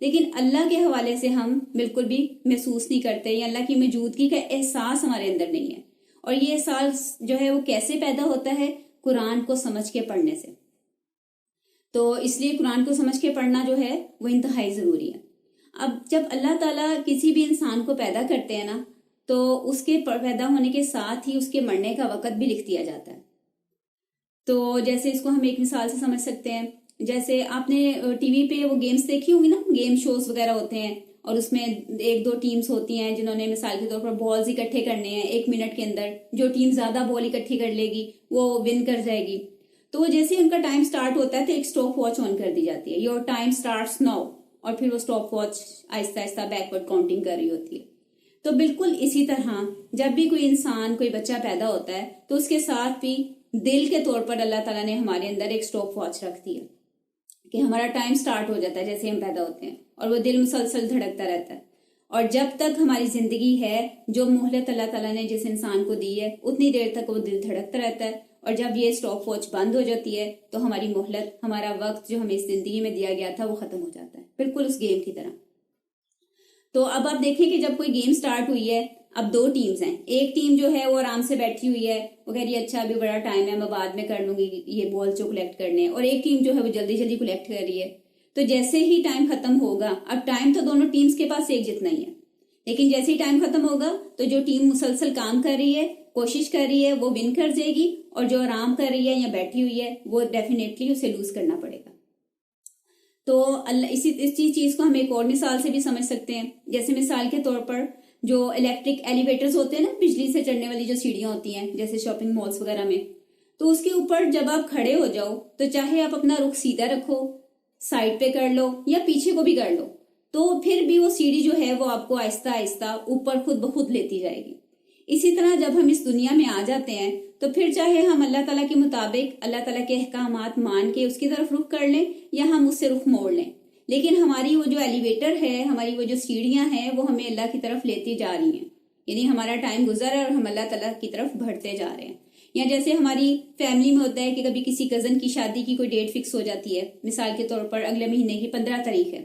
لیکن اللہ کے حوالے سے ہم بالکل بھی محسوس نہیں کرتے، یا اللہ کی موجودگی کا احساس ہمارے اندر نہیں ہے. اور یہ احساس جو ہے وہ کیسے پیدا ہوتا ہے؟ قرآن کو سمجھ کے پڑھنے سے. تو اس لیے قرآن کو سمجھ کے پڑھنا جو ہے وہ انتہائی ضروری ہے. اب جب اللہ تعالیٰ کسی بھی انسان کو پیدا کرتے ہیں نا، تو اس کے پیدا ہونے کے ساتھ ہی اس کے مرنے کا وقت بھی لکھ دیا جاتا ہے. تو جیسے اس کو ہم ایک مثال سے سمجھ سکتے ہیں، جیسے آپ نے ٹی وی پہ وہ گیمز دیکھی ہوں گی نا، گیم شوز وغیرہ ہوتے ہیں، اور اس میں 1-2 ٹیمز ہوتی ہیں جنہوں نے مثال کے طور پر بالز اکٹھے کرنے ہیں 1 منٹ کے اندر. جو ٹیم زیادہ بال اکٹھی کر لے گی وہ ون کر جائے گی. تو جیسے ان کا ٹائم سٹارٹ ہوتا ہے تو ایک سٹاپ واچ آن کر دی جاتی ہے، یور ٹائم سٹارٹس ناؤ، اور پھر وہ سٹاپ واچ آہستہ آہستہ بیکورڈ کاؤنٹنگ کر رہی ہوتی ہے. تو بالکل اسی طرح جب بھی کوئی انسان، کوئی بچہ پیدا ہوتا ہے تو اس کے ساتھ بھی دل کے طور پر اللہ تعالیٰ نے ہمارے اندر ایک سٹاپ واچ رکھ دی ہے کہ ہمارا ٹائم سٹارٹ ہو جاتا ہے جیسے ہم پیدا ہوتے ہیں، اور وہ دل مسلسل دھڑکتا رہتا ہے. اور جب تک ہماری زندگی ہے، جو مہلت اللہ تعالیٰ نے جس انسان کو دی ہے، اتنی دیر تک وہ دل دھڑکتا رہتا ہے. اور جب یہ سٹاپ واچ بند ہو جاتی ہے تو ہماری مہلت، ہمارا وقت جو ہمیں اس زندگی میں دیا گیا تھا وہ ختم ہو جاتا ہے، بالکل اس گیم کی طرح. تو اب آپ دیکھیں کہ جب کوئی گیم سٹارٹ ہوئی ہے، اب 2 ٹیمز ہیں. ایک ٹیم جو ہے وہ آرام سے بیٹھی ہوئی ہے، وہ کہہ رہی ہے اچھا ابھی بڑا ٹائم ہے، میں بعد میں کر لوں گی یہ بال جو کلیکٹ کرنے. اور ایک ٹیم جو ہے وہ جلدی جلدی کلیکٹ کر رہی ہے. تو جیسے ہی ٹائم ختم ہوگا، اب ٹائم تو دونوں ٹیمز کے پاس ایک جتنا ہی ہے، لیکن جیسے ہی ٹائم ختم ہوگا تو جو ٹیم مسلسل کام کر رہی ہے، کوشش کر رہی ہے، وہ ون کر جائے گی، اور جو آرام کر رہی ہے یا بیٹھی ہوئی ہے وہ ڈیفینیٹلی اسے لوز کرنا پڑے گا. تو اللہ اس چیز کو ہم ایک اور مثال سے بھی سمجھ سکتے ہیں. جیسے مثال کے طور پر جو الیکٹرک ایلیویٹرز ہوتے ہیں نا، بجلی سے چڑھنے والی جو سیڑھیاں ہوتی ہیں جیسے شاپنگ مالز وغیرہ میں، تو اس کے اوپر جب آپ کھڑے ہو جاؤ تو چاہے آپ اپنا رخ سیدھا رکھو، سائڈ پہ کر لو یا پیچھے کو بھی کر لو، تو پھر بھی وہ سیڑھی جو ہے وہ آپ کو آہستہ آہستہ اوپر خود بخود لیتی جائے گی. اسی طرح جب ہم اس دنیا میں آ جاتے ہیں تو پھر چاہے ہم اللہ تعالیٰ کے مطابق اللہ تعالیٰ کے احکامات مان کے اس کی طرف رخ کر لیں یا ہم اس سے رخ موڑ لیں، لیکن ہماری وہ جو ایلیویٹر ہے، ہماری وہ جو سیڑھیاں ہیں، وہ ہمیں اللہ کی طرف لیتی جا رہی ہیں. یعنی ہمارا ٹائم گزر ہے اور ہم اللہ تعالیٰ کی طرف بڑھتے جا رہے ہیں. یا جیسے ہماری فیملی میں ہوتا ہے کہ کبھی کسی کزن کی شادی کی کوئی ڈیٹ فکس ہو جاتی ہے، مثال کے طور پر اگلے مہینے کی 15 تاریخ ہے،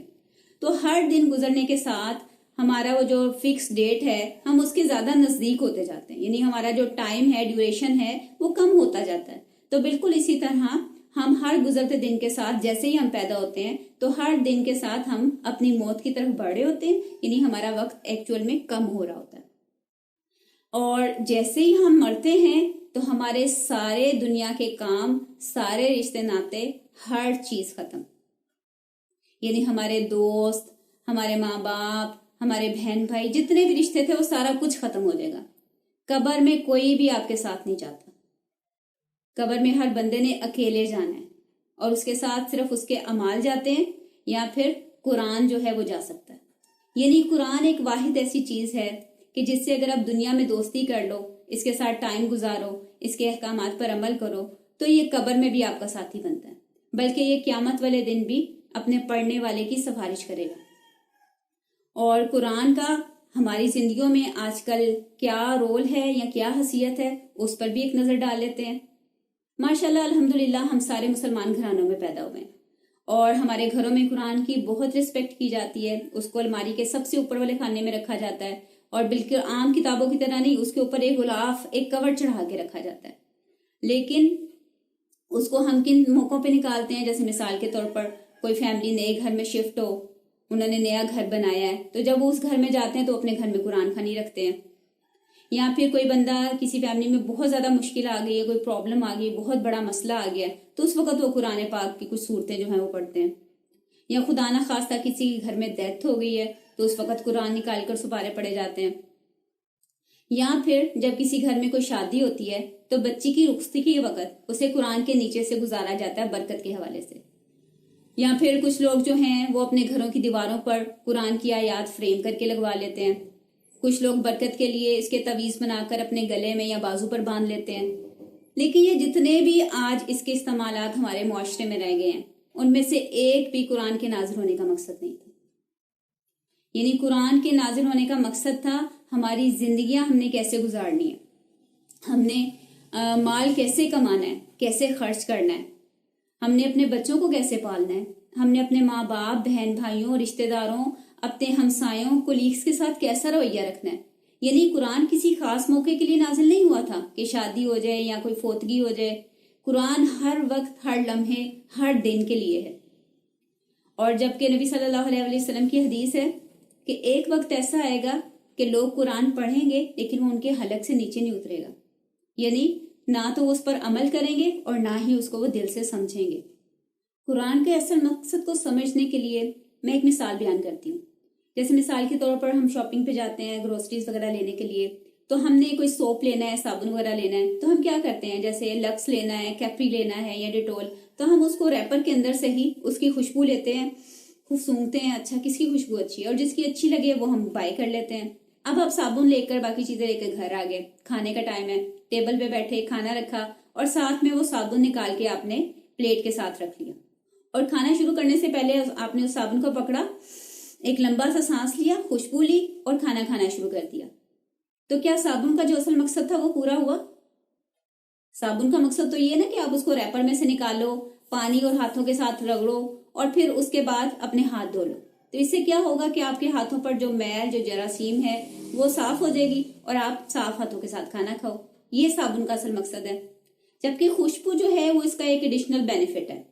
تو ہر دن گزرنے کے ساتھ ہمارا وہ جو فکس ڈیٹ ہے ہم اس کے زیادہ نزدیک ہوتے جاتے ہیں، یعنی ہمارا جو ٹائم ہے، ڈیوریشن ہے، وہ کم ہوتا جاتا ہے. تو بالکل اسی طرح ہم ہر گزرتے دن کے ساتھ، جیسے ہی ہم پیدا ہوتے ہیں تو ہر دن کے ساتھ ہم اپنی موت کی طرف بڑھ رہے ہوتے ہیں، یعنی ہمارا وقت ایکچوئل میں کم ہو رہا ہوتا ہے. اور جیسے ہی ہم مرتے ہیں تو ہمارے سارے دنیا کے کام، سارے رشتے ناتے، ہر چیز ختم. یعنی ہمارے دوست، ہمارے ماں باپ، ہمارے بہن بھائی، جتنے بھی رشتے تھے وہ سارا کچھ ختم ہو جائے گا. قبر میں کوئی بھی آپ کے ساتھ نہیں جاتا. قبر میں ہر بندے نے اکیلے جانا ہے، اور اس کے ساتھ صرف اس کے اعمال جاتے ہیں، یا پھر قرآن جو ہے وہ جا سکتا ہے. یعنی قرآن ایک واحد ایسی چیز ہے کہ جس سے اگر آپ دنیا میں دوستی کر لو، اس کے ساتھ ٹائم گزارو، اس کے احکامات پر عمل کرو، تو یہ قبر میں بھی آپ کا ساتھی بنتا ہے، بلکہ یہ قیامت والے دن بھی اپنے پڑھنے والے کی سفارش کرے گا. اور قرآن کا ہماری زندگیوں میں آج کل کیا رول ہے یا کیا حیثیت ہے، اس پر بھی ایک نظر ڈال لیتے ہیں. ماشاءاللہ الحمدللہ ہم سارے مسلمان گھرانوں میں پیدا ہوئے ہیں، اور ہمارے گھروں میں قرآن کی بہت رسپیکٹ کی جاتی ہے. اس کو الماری کے سب سے اوپر والے خانے میں رکھا جاتا ہے، اور بالکل عام کتابوں کی طرح نہیں، اس کے اوپر ایک غلاف، ایک کور چڑھا کے رکھا جاتا ہے. لیکن اس کو ہم کن موقعوں پہ نکالتے ہیں؟ جیسے مثال کے طور پر کوئی فیملی نئے گھر میں شفٹ ہو، انہوں نے نیا گھر بنایا ہے، تو جب وہ اس گھر میں جاتے ہیں تو اپنے گھر میں قرآن خوانی رکھتے ہیں. یا پھر کوئی بندہ، کسی فیملی میں بہت زیادہ مشکل آ گئی ہے، کوئی پرابلم آ گئی، بہت بڑا مسئلہ آ گیا ہے، تو اس وقت وہ قرآن پاک کی کچھ صورتیں جو ہیں وہ پڑھتے ہیں. یا خدا نہ خواستہ کسی گھر میں ڈیتھ ہو گئی ہے تو اس وقت قرآن نکال کر سپارے پڑے جاتے ہیں. یا پھر جب کسی گھر میں کوئی شادی ہوتی ہے تو بچی کی رخصتی کے وقت اسے قرآن کے نیچے سے گزارا جاتا ہے برکت کے حوالے سے. یا پھر کچھ لوگ جو ہیں وہ اپنے گھروں کی دیواروں پر قرآن کی آیات فریم کر کے لگوا لیتے ہیں. کچھ لوگ برکت کے لیے اس کے تعویذ بنا کر اپنے گلے میں یا بازو پر باندھ لیتے ہیں. لیکن یہ جتنے بھی آج اس کے استعمالات ہمارے معاشرے میں رہ گئے ہیں، ان میں سے ایک بھی قرآن کے نازل ہونے کا مقصد نہیں تھا. یعنی قرآن کے نازل ہونے کا مقصد تھا ہماری زندگیاں ہم نے کیسے گزارنی ہے، ہم نے مال کیسے کمانا ہے، کیسے خرچ کرنا ہے، ہم نے اپنے بچوں کو کیسے پالنا ہے، ہم نے اپنے ماں باپ، بہن بھائیوں، رشتہ داروں، اپنے ہمسایوں، کولیگس کے ساتھ کیسا رویہ رکھنا ہے. یعنی قرآن کسی خاص موقع کے لیے نازل نہیں ہوا تھا کہ شادی ہو جائے یا کوئی فوتگی ہو جائے. قرآن ہر وقت، ہر لمحے، ہر دن کے لیے ہے. اور جبکہ نبی صلی اللہ علیہ وسلم کی حدیث ہے کہ ایک وقت ایسا آئے گا کہ لوگ قرآن پڑھیں گے لیکن وہ ان کے حلق سے نیچے نہیں اترے گا. یعنی نہ تو وہ اس پر عمل کریں گے اور نہ ہی اس کو وہ دل سے سمجھیں گے. قرآن کے اصل مقصد کو سمجھنے کے لیے میں ایک مثال بیان کرتی ہوں. جیسے مثال کے طور پر ہم شاپنگ پہ جاتے ہیں گروسریز وغیرہ لینے کے لیے، تو ہم نے کوئی سوپ لینا ہے، صابن وغیرہ لینا ہے، تو ہم کیا کرتے ہیں، جیسے لکس لینا ہے، کیپری لینا ہے یا ڈیٹول، تو ہم اس کو ریپر کے اندر سے ہی اس کی خوشبو لیتے ہیں، خوب سونگھتے ہیں، اچھا کس کی خوشبو اچھی ہے، اور جس کی اچھی لگے وہ ہم بائی کر لیتے ہیں. اب آپ صابن لے کر، باقی چیزیں لے کر گھر آ گئے، کھانے کا ٹائم ہے، ٹیبل پہ بیٹھے، کھانا رکھا اور ساتھ میں وہ صابن نکال کے آپ نے پلیٹ کے ساتھ رکھ لیا، اور کھانا شروع کرنے سے پہلے آپ نے اس صابن کو پکڑا، ایک لمبا سا سانس لیا، خوشبو لی اور کھانا کھانا شروع کر دیا. تو کیا صابن کا جو اصل مقصد تھا وہ پورا ہوا؟ صابن کا مقصد تو یہ ہے نا کہ آپ اس کو ریپر میں سے نکالو، پانی اور ہاتھوں کے ساتھ رگڑو اور پھر اس کے بعد اپنے ہاتھ دھو لو. تو اس سے کیا ہوگا کہ آپ کے ہاتھوں پر جو میل، جو جراثیم ہے وہ صاف ہو جائے گی اور آپ صاف ہاتھوں کے ساتھ کھانا کھاؤ. یہ صابن کا اصل مقصد ہے. جبکہ خوشبو جو ہے وہ اس کا ایک ایڈیشنل بینیفٹ ہے.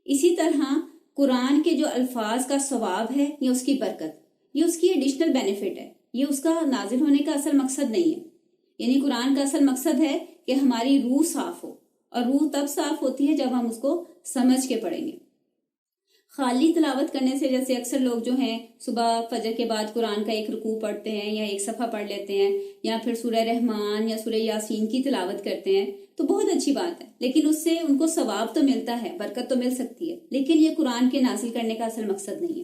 اسی طرح قرآن کے جو الفاظ کا ثواب ہے یا اس کی برکت، یہ اس کی ایڈیشنل بینیفٹ ہے، یہ اس کا نازل ہونے کا اصل مقصد نہیں ہے. یعنی قرآن کا اصل مقصد ہے کہ ہماری روح صاف ہو، اور روح تب صاف ہوتی ہے جب ہم اس کو سمجھ کے پڑھیں گے. خالی تلاوت کرنے سے، جیسے اکثر لوگ جو ہیں صبح فجر کے بعد قرآن کا ایک رکوع پڑھتے ہیں یا ایک صفحہ پڑھ لیتے ہیں یا پھر سورہ رحمان یا سورہ یاسین کی تلاوت کرتے ہیں، تو بہت اچھی بات ہے، لیکن اس سے ان کو ثواب تو ملتا ہے، برکت تو مل سکتی ہے، لیکن یہ قرآن کے نازل کرنے کا اصل مقصد نہیں ہے.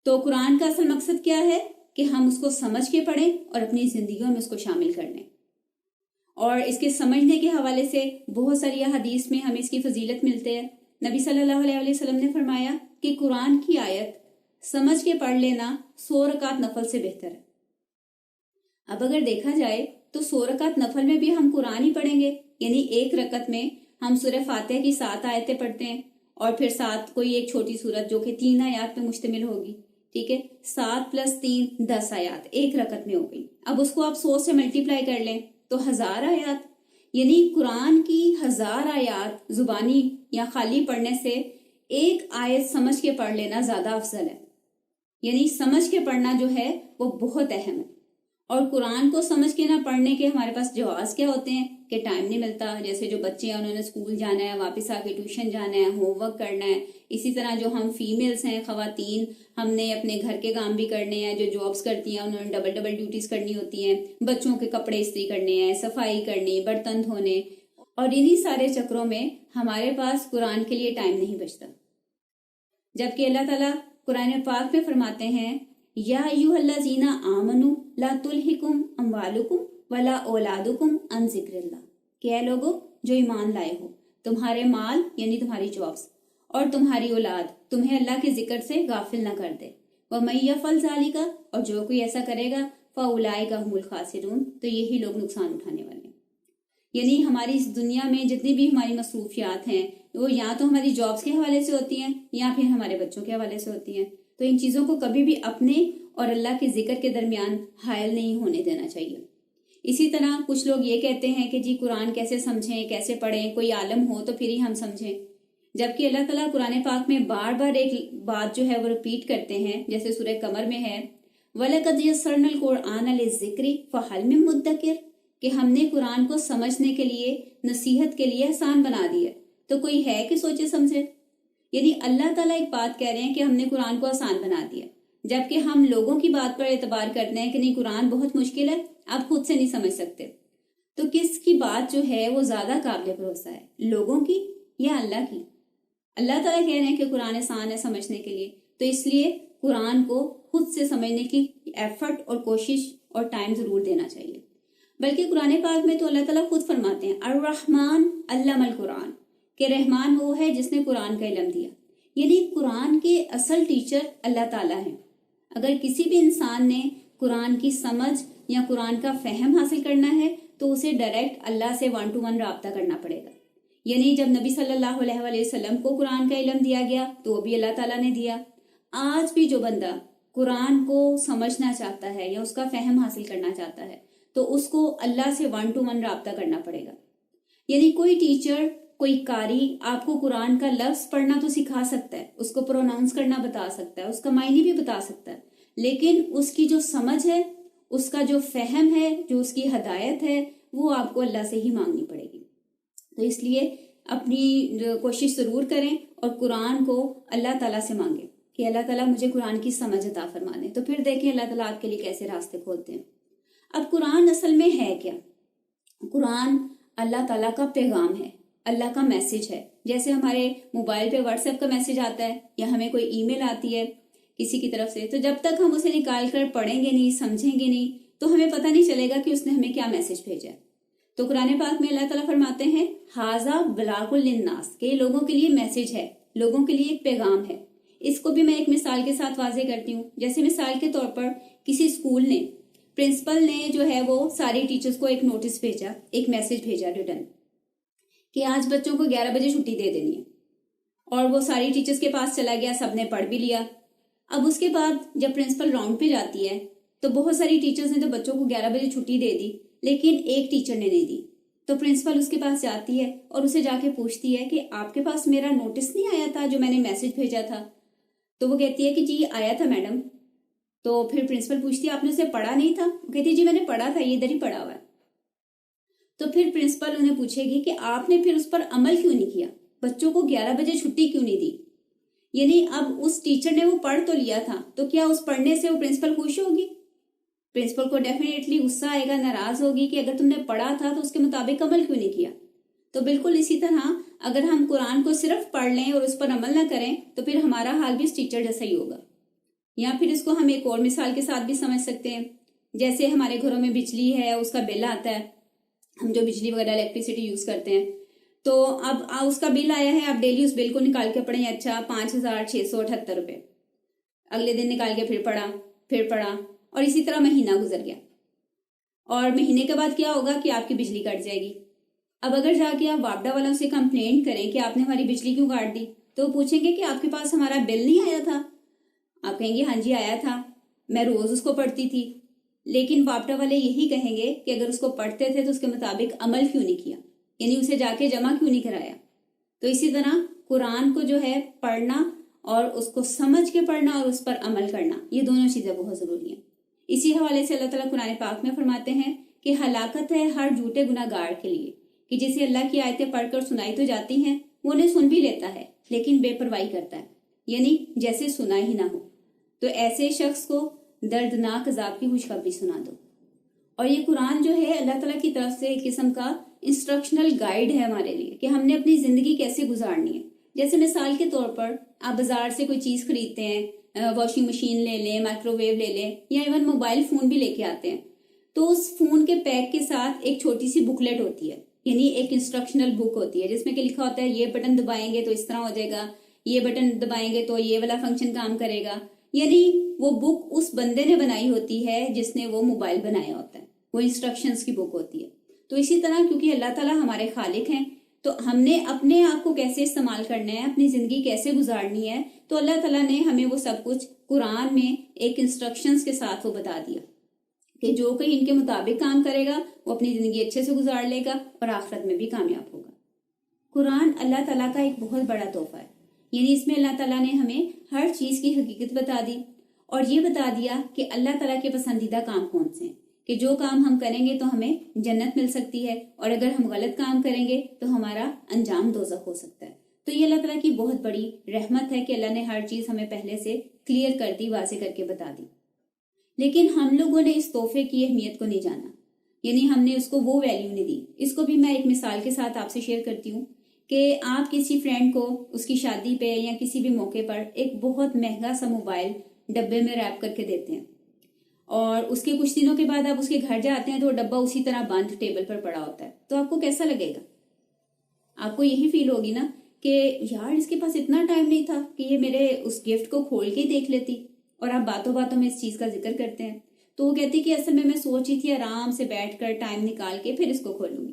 تو قرآن کا اصل مقصد کیا ہے کہ ہم اس کو سمجھ کے پڑھیں اور اپنی زندگیوں میں اس کو شامل کر لیں. اور اس کے سمجھنے کے حوالے سے بہت ساری حدیث میں ہمیں اس کی فضیلت ملتے ہیں. نبی صلی اللہ علیہ وسلم نے فرمایا کہ قرآن کی آیت سمجھ کے پڑھ لینا 100 رکعت نفل سے بہتر ہے. اب اگر دیکھا جائے تو 100 رکعت نفل میں بھی ہم قرآن ہی پڑھیں گے. یعنی ایک رکعت میں ہم سورہ فاتحہ کی 7 آیتیں پڑھتے ہیں اور پھر ساتھ کوئی ایک چھوٹی سورت جو کہ 3 آیات پہ مشتمل ہوگی. ٹھیک ہے، 7 + 3 10 آیات ایک رکعت میں ہو گئی. اب اس کو آپ 100 سے ملٹیپلائی کر لیں تو 1000 آیات. یعنی قرآن کی 1000 آیات زبانی یا خالی پڑھنے سے ایک آیت سمجھ کے پڑھ لینا زیادہ افضل ہے. یعنی سمجھ کے پڑھنا جو ہے وہ بہت اہم ہے. اور قرآن کو سمجھ کے نہ پڑھنے کے ہمارے پاس جواز کیا ہوتے ہیں کہ ٹائم نہیں ملتا. جیسے جو بچے ہیں انہوں نے اسکول جانا ہے، واپس آ کے ٹیوشن جانا ہے، ہوم ورک کرنا ہے. اسی طرح جو ہم فیمیلز ہیں، خواتین، ہم نے اپنے گھر کے کام بھی کرنے ہیں. جو جابس کرتی ہیں انہوں نے ڈبل ڈیوٹیز کرنی ہوتی ہیں. بچوں کے کپڑے استری کرنے ہیں، صفائی کرنی، برتن دھونے، اور انہی سارے چکروں میں ہمارے پاس قرآن کے لیے ٹائم نہیں بچتا. جبکہ اللہ تعالیٰ قرآن پاک میں فرماتے ہیں یا ایھا الذین آمنوا لا تلہکم اموالکم ولا اولادکم عن ذکر اللہ، کہ اے لوگو جو ایمان لائے ہو، تمہارے مال یعنی تمہاری جابس اور تمہاری اولاد تمہیں اللہ کے ذکر سے غافل نہ کر دے. وَمَن یفعل ذَلِکَ، اور جو کوئی ایسا کرے گا فَأُولَئِکَ هُمُ الْخَاسِرُونَ، تو یہی لوگ نقصان اٹھانے والے ہیں. یعنی ہماری اس دنیا میں جتنی بھی ہماری مصروفیات ہیں وہ یا تو ہماری جابس کے حوالے سے ہوتی ہیں یا پھر ہمارے بچوں کے حوالے سے ہوتی ہیں. تو ان چیزوں کو کبھی بھی اپنے اور اللہ کے ذکر کے درمیان حائل نہیں ہونے دینا چاہیے. اسی طرح کچھ لوگ یہ کہتے ہیں کہ جی قرآن کیسے سمجھیں، کیسے پڑھیں، کوئی عالم ہو تو پھر ہی ہم سمجھیں. جبکہ اللہ تعالیٰ قرآن پاک میں بار بار ایک بات جو ہے وہ ریپیٹ کرتے ہیں. جیسے سورہ قمر میں ہے وَلَقَدْ يَسَّرْنَا الْقُرْآنَ لِلذِّكْرِ فَهَلْ مِن مُدَّكِرٍ، کہ ہم نے قرآن کو سمجھنے کے لیے، نصیحت کے لیے آسان بنا دیا، تو کوئی ہے کہ سوچے سمجھے. یعنی اللہ تعالیٰ ایک بات کہہ رہے ہیں کہ ہم نے قرآن کو آسان بنا دیا، جبکہ ہم لوگوں کی بات پر اعتبار کرتے ہیں کہ نہیں قرآن بہت مشکل ہے، آپ خود سے نہیں سمجھ سکتے. تو کس کی بات جو ہے وہ زیادہ قابل بھروسہ ہے، لوگوں کی یا اللہ کی؟ اللہ تعالیٰ کہہ رہے ہیں کہ قرآن آسان ہے سمجھنے کے لیے، تو اس لیے قرآن کو خود سے سمجھنے کی ایفرٹ اور کوشش اور ٹائم ضرور دینا چاہیے. بلکہ قرآن پاک میں تو اللہ تعالیٰ خود فرماتے ہیں الرحمن علم القرآن، کہ رحمان وہ ہے جس نے قرآن کا علم دیا. یعنی قرآن کے اصل ٹیچر اللہ تعالیٰ ہیں. اگر کسی بھی انسان نے قرآن کی سمجھ یا قرآن کا فہم حاصل کرنا ہے تو اسے ڈائریکٹ اللہ سے 1 to 1 رابطہ کرنا پڑے گا. یعنی جب نبی صلی اللہ علیہ وآلہ وسلم کو قرآن کا علم دیا گیا تو وہ بھی اللہ تعالیٰ نے دیا. آج بھی جو بندہ قرآن کو سمجھنا چاہتا ہے یا اس کا فہم حاصل کرنا چاہتا ہے تو اس کو اللہ سے 1 to 1 رابطہ کرنا پڑے گا. یعنی کوئی ٹیچر، کوئی قاری آپ کو قرآن کا لفظ پڑھنا تو سکھا سکتا ہے، اس کو پروناؤنس کرنا بتا سکتا ہے، اس کا معنی بھی بتا سکتا ہے، لیکن اس کی جو سمجھ ہے، اس کا جو فہم ہے، جو اس کی ہدایت ہے، وہ آپ کو اللہ سے ہی مانگنی پڑے گی. تو اس لیے اپنی کوشش ضرور کریں اور قرآن کو اللہ تعالیٰ سے مانگیں کہ اللہ تعالیٰ مجھے قرآن کی سمجھ عطا فرما دیں. تو پھر دیکھیں اللہ تعالیٰ آپ کے لیے کیسے راستے کھولتے ہیں. اب قرآن اصل میں ہے کیا؟ قرآن اللہ تعالیٰ کا پیغام ہے، اللہ کا میسج ہے. جیسے ہمارے موبائل پہ واٹس ایپ کا میسج آتا ہے یا ہمیں کوئی ای میل آتی ہے کسی کی طرف سے، تو جب تک ہم اسے نکال کر پڑھیں گے نہیں، سمجھیں گے نہیں، تو ہمیں پتہ نہیں چلے گا کہ اس نے ہمیں کیا میسج بھیجا ہے. تو قرآن پاک میں اللہ تعالیٰ فرماتے ہیں ھذا بلاغ للناس، کہ یہ لوگوں کے لیے میسج ہے، لوگوں کے لیے ایک پیغام ہے. اس کو بھی میں ایک مثال کے ساتھ واضح کرتی ہوں. جیسے مثال کے طور پر کسی اسکول نے، پرنسپل نے جو ہے وہ ساری ٹیچرز کو ایک نوٹس بھیجا، ایک میسج بھیجا ریٹن، کہ آج بچوں کو 11 بجے چھٹی دے دینی ہے. اور وہ ساری ٹیچرز کے پاس چلا گیا، سب نے پڑھ بھی لیا. اب اس کے بعد جب پرنسپل راؤنڈ پہ جاتی ہے تو بہت ساری ٹیچرز نے تو بچوں کو 11 بجے چھٹی دے دی، لیکن ایک ٹیچر نے نہیں دی. تو پرنسپل اس کے پاس جاتی ہے اور اسے جا کے پوچھتی ہے کہ آپ کے پاس میرا نوٹس نہیں آیا تھا جو میں نے میسج بھیجا تھا؟ تو وہ کہتی ہے کہ جی آیا تھا میڈم. تو پھر پرنسپل پوچھتی ہے آپ نے اسے پڑھا نہیں تھا؟ وہ کہتی ہے جی میں نے پڑھا تھا، یہ ادھر ہی پڑھا ہوا ہے. تو پھر پرنسپل انہیں پوچھے گی کہ آپ نے پھر اس پر عمل کیوں نہیں کیا، بچوں کو 11 بجے چھٹی کیوں نہیں دی؟ یعنی اب اس ٹیچر نے وہ پڑھ تو لیا تھا، تو کیا اس پڑھنے سے وہ پرنسپل خوش ہوگی؟ پرنسپل کو ڈیفینیٹلی غصہ آئے گا، ناراض ہوگی کہ اگر تم نے پڑھا تھا تو اس کے مطابق عمل کیوں نہیں کیا. تو بالکل اسی طرح اگر ہم قرآن کو صرف پڑھ لیں اور اس پر عمل نہ کریں تو پھر ہمارا حال بھی اس ٹیچر جیسا ہی ہوگا. یا پھر اس کو ہم ایک اور مثال کے ساتھ بھی سمجھ سکتے ہیں. جیسے ہمارے گھروں میں بجلی ہے، اس کا بل آتا ہے، ہم جو بجلی وغیرہ الیکٹریسٹی یوز کرتے ہیں، تو اب اس کا بل آیا ہے، آپ ڈیلی اس بل کو نکال کے پڑھیں، اچھا 5,678 روپے. اگلے دن نکال کے پھر پڑھا اور اسی طرح مہینہ گزر گیا. اور مہینے کے بعد کیا ہوگا کہ آپ کی بجلی کٹ جائے گی. اب اگر جا کے آپ واپڈا والوں سے کمپلین کریں کہ آپ نے ہماری بجلی کیوں کاٹ دی، تو وہ پوچھیں گے کہ آپ کے پاس ہمارا بل نہیں آیا تھا؟ آپ کہیں گے ہاں جی آیا تھا، میں روز اس کو پڑھتی تھی. لیکن واپڈا والے یہی کہیں گے کہ اگر اس کو پڑھتے تھے تو اس کے مطابق عمل کیوں نہیں کیا، یعنی اسے جا کے جمع کیوں نہیں کرایا. تو اسی طرح قرآن کو جو ہے پڑھنا اور اس کو سمجھ کے پڑھنا اور اس پر عمل کرنا، یہ دونوں چیزیں بہت ضروری ہیں. اسی حوالے سے اللہ تعالیٰ قرآن پاک میں فرماتے ہیں کہ ہلاکت ہے ہر جھوٹے گناہ گار کے لیے، کہ جسے اللہ کی آیتیں پڑھ کر سنائی تو جاتی ہیں، وہ انہیں سن بھی لیتا ہے لیکن بے پرواہی کرتا ہے، یعنی جیسے سنا ہی نہ ہو. تو ایسے شخص کو دردناک عذاب کی خوشخبری سنا دو. اور یہ قرآن جو ہے اللہ تعالیٰ کی طرف سے ایک قسم کا انسٹرکشنل گائیڈ ہے ہمارے لیے کہ ہم نے اپنی زندگی کیسے گزارنی ہے. جیسے مثال کے طور پر آپ بازار سے کوئی چیز خریدتے ہیں، واشنگ مشین لے لیں، مائکرو ویو لے لیں، یا ایون موبائل فون بھی لے کے آتے ہیں، تو اس فون کے پیک کے ساتھ ایک چھوٹی سی بکلیٹ ہوتی ہے، یعنی ایک انسٹرکشنل بک ہوتی ہے جس میں کہ لکھا ہوتا ہے یہ بٹن دبائیں گے تو اس طرح ہو جائے گا، یہ بٹن دبائیں گے تو یہ والا فنکشن کام کرے گا. یعنی وہ بک اس بندے نے بنائی ہوتی ہے جس نے وہ موبائل بنایا ہوتا ہے، وہ انسٹرکشنز کی بک ہوتی ہے. تو اسی طرح کیونکہ اللہ تعالیٰ ہمارے خالق ہیں تو ہم نے اپنے آپ کو کیسے استعمال کرنا ہے، اپنی زندگی کیسے گزارنی ہے، تو اللہ تعالیٰ نے ہمیں وہ سب کچھ قرآن میں ایک انسٹرکشنز کے ساتھ وہ بتا دیا کہ جو کوئی ان کے مطابق کام کرے گا وہ اپنی زندگی اچھے سے گزار لے گا اور آخرت میں بھی کامیاب ہوگا. قرآن اللہ تعالیٰ کا ایک بہت بڑا تحفہ ہے. یعنی اس میں اللہ تعالیٰ نے ہمیں ہر چیز کی حقیقت بتا دی اور یہ بتا دیا کہ اللہ تعالیٰ کے پسندیدہ کام کون سے ہیں، کہ جو کام ہم کریں گے تو ہمیں جنت مل سکتی ہے، اور اگر ہم غلط کام کریں گے تو ہمارا انجام دوزخ ہو سکتا ہے. تو یہ اللہ تعالیٰ کی بہت بڑی رحمت ہے کہ اللہ نے ہر چیز ہمیں پہلے سے کلیئر کر دی، واضح کر کے بتا دی. لیکن ہم لوگوں نے اس تحفے کی اہمیت کو نہیں جانا، یعنی ہم نے اس کو وہ ویلیو نہیں دی. اس کو بھی میں ایک مثال کے ساتھ آپ سے شیئر کرتی ہوں کہ آپ کسی فرینڈ کو اس کی شادی پہ یا کسی بھی موقع پر ایک بہت مہنگا سا موبائل ڈبے میں ریپ کر کے دیتے ہیں، اور اس کے کچھ دنوں کے بعد آپ اس کے گھر جاتے ہیں تو وہ ڈبہ اسی طرح بند ٹیبل پر پڑا ہوتا ہے. تو آپ کو کیسا لگے گا؟ آپ کو یہی فیل ہوگی نا کہ یار اس کے پاس اتنا ٹائم نہیں تھا کہ یہ میرے اس گفٹ کو کھول کے دیکھ لیتی، اور آپ باتوں باتوں میں اس چیز کا ذکر کرتے ہیں. تو وہ کہتی کہ اصل میں سوچی تھی آرام سے بیٹھ کر ٹائم نکال کے پھر اس کو کھولوں گی.